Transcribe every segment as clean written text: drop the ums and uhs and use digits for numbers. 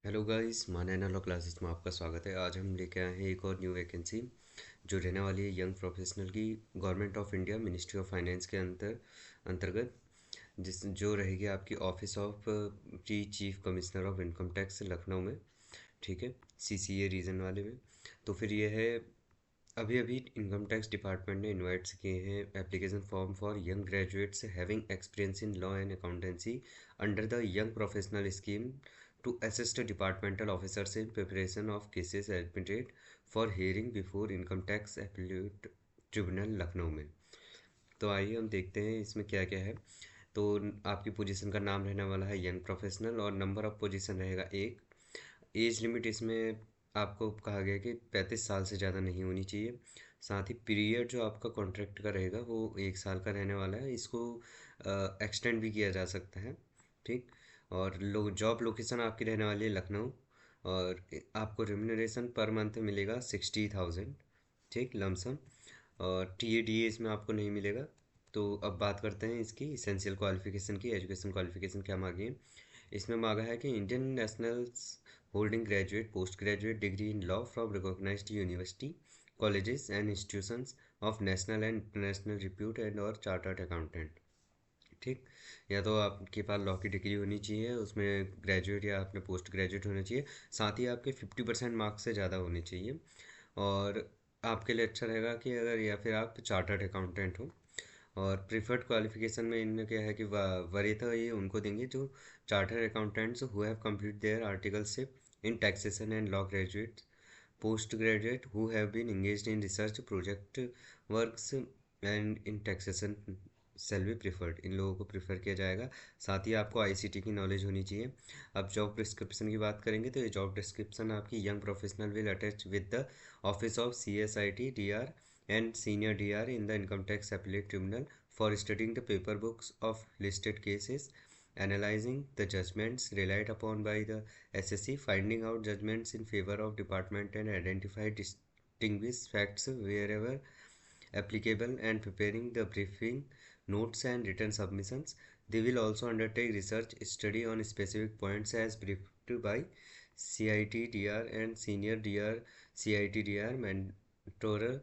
Hello guys, मानैना law classes में आपका स्वागत है। आज हम लेके आए हैं एक और न्यू वैकेंसी जो रहने वाली है यंग प्रोफेशनल की government of India ministry of finance के अंतर्गत, जिस जो रहेगी आपकी office of pre chief commissioner of income tax Lucknow में। ठीक है, सीसीए रीजन वाले में। तो फिर ये है, अभी अभी इनकम टैक्स डिपार्टमेंट ने इनवाइट्स किए हैं application form for young graduates having experience in law and accountancy under the young professional scheme to assist departmental officers in preparation of cases admitted for hearing before income tax appellate tribunal Lucknow में। तो आइए हम देखते हैं इसमें क्या क्या है। तो आपकी पोजीशन का नाम रहने वाला है यंग प्रोफेशनल और नंबर ऑफ पोजीशन रहेगा एक। एज लिमिट इसमें आपको कहा गया कि 35 साल से ज़्यादा नहीं होनी चाहिए। साथ ही पीरियड जो आपका कॉन्ट्रैक्ट का रहेगा वो 1 साल का रहने वाला है। इसको एक्सटेंड भी किया जा सकता है। ठीक। और जॉब लोकेशन आपकी रहने वाली है लखनऊ। और आपको रेम्यूनरेशन पर मंथ मिलेगा 60,000। ठीक, लमसम। और टी ए डी ए इसमें आपको नहीं मिलेगा। तो अब बात करते हैं इसकी इसेंशियल क्वालिफिकेशन की। एजुकेशन क्वालिफिकेशन क्या मांगी है? इसमें मांगा है कि Indian nationals holding graduate, postgraduate degree in law from recognized university, colleges and institutions of national and international repute and और chartered accountant। ठीक। या तो आपके पास लॉ की डिग्री होनी चाहिए, उसमें ग्रेजुएट या आपने पोस्ट ग्रेजुएट होना चाहिए। साथ ही आपके 50% मार्क्स से ज़्यादा होने चाहिए। और आपके लिए अच्छा रहेगा कि अगर या फिर आप चार्टर्ड अकाउंटेंट हो। और प्रीफर्ड क्वालिफिकेशन में इनमें क्या है कि वरीयता ये उनको देंगे जो chartered accountants who have complete their articleship in taxation and law graduates, postgraduate who have been engaged in research project works and in taxation shall be preferred। इन लोगों को प्रेफर किया जाएगा। साथ ही आपको आईसीटी की नॉलेज होनी चाहिए। अब जॉब डिस्क्रिप्शन की बात करेंगे तो ये जॉब डिस्क्रिप्शन आपकी young professional will attach with the office of C S I T D R and senior DR in the income tax appellate tribunal for studying the paper books of listed cases, analyzing the judgments relied upon by the SSC, finding out judgments in favor of department and identify distinguished facts wherever applicable, and preparing the briefing notes and written submissions. They will also undertake research study on specific points as briefed by CIT DR and senior DR CIT DR mentor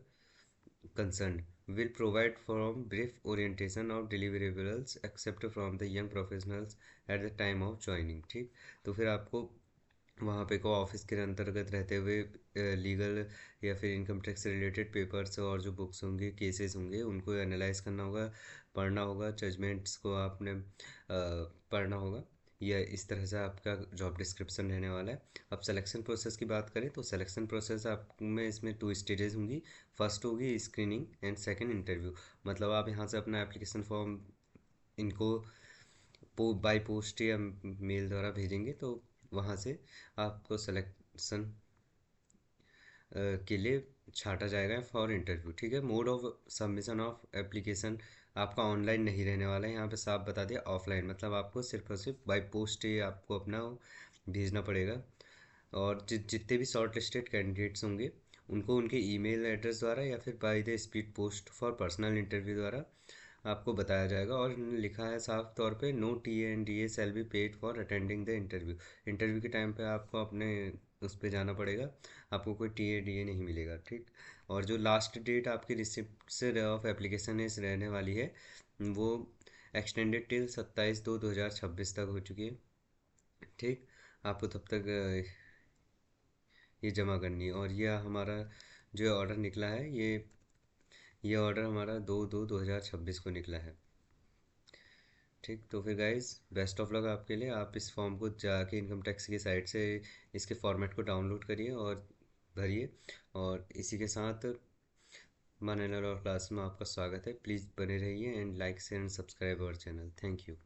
concerned, will provide from brief orientation of deliverables except from the young professionals at the time of joining। ठीक। तो फिर आपको वहाँ पे को office के अंतर्गत रहते हुए लीगल या फिर इनकम टैक्स से रिलेटेड पेपर्स और जो बुक्स होंगे केसेस होंगे उनको एनालाइज करना होगा, पढ़ना होगा, जजमेंट्स को आपने पढ़ना होगा। यह इस तरह से आपका जॉब डिस्क्रिप्शन रहने वाला है। अब सिलेक्शन प्रोसेस की बात करें तो सिलेक्शन प्रोसेस आप में इसमें 2 स्टेजेस होंगी। फर्स्ट होगी स्क्रीनिंग एंड सेकंड इंटरव्यू। मतलब आप यहाँ से अपना एप्लीकेशन फॉर्म इनको बाई पोस्ट या मेल द्वारा भेजेंगे तो वहाँ से आपको सिलेक्शन के लिए छांटा जाएगा फॉर इंटरव्यू। ठीक है। Mode of submission of application आपका ऑनलाइन नहीं रहने वाला है, यहाँ पे साफ बता दिया ऑफलाइन। मतलब आपको सिर्फ और सिर्फ बाई पोस्ट ही आपको अपना भेजना पड़ेगा। और जितने भी शॉर्ट लिस्टेड कैंडिडेट्स होंगे उनको उनके ईमेल एड्रेस द्वारा या फिर by the speed post for personal interview द्वारा आपको बताया जाएगा। और लिखा है साफ तौर पे no T and D A shall be paid for attending the interview. Interview के टाइम पे आपको अपने उस पर जाना पड़ेगा, आपको कोई टी ए डी ए नहीं मिलेगा। ठीक। और जो लास्ट डेट आपकी रिसिप्ट से ऑफ एप्लीकेशन इस रहने वाली है वो एक्सटेंडेड टिल 27/2/2026 तक हो चुकी है। ठीक। आपको तब तक ये जमा करनी है। और ये हमारा जो ऑर्डर निकला है ये ऑर्डर हमारा 2/2/2026 को निकला है। ठीक। तो फिर गाइस बेस्ट ऑफ लक आपके लिए। आप इस फॉर्म को जाके इनकम टैक्स की साइट से इसके फॉर्मेट को डाउनलोड करिए और भरिए। और इसी के साथ मानैना लॉ क्लास में आपका स्वागत है। प्लीज़ बने रहिए and like share and subscribe our channel. Thank you.